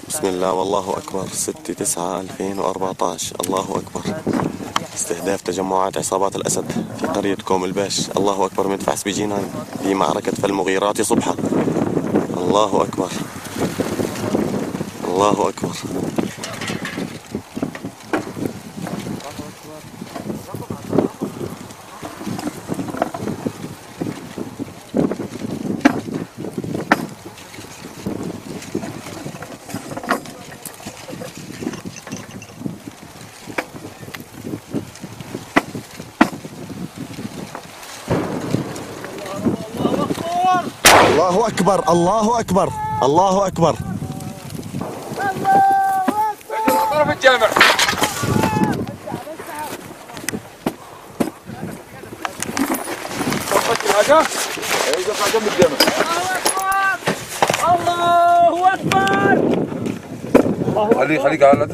بسم الله والله أكبر. 6/9/2014. الله أكبر. استهداف تجمعات عصابات الأسد في قرية كوم الباش. الله أكبر. مدفع سبيجينان في معركة فالمغيرات صبحا. الله أكبر. الله أكبر. الله أكبر. الله أكبر. الله أكبر. طرف الجامع. الله أكبر. خليك على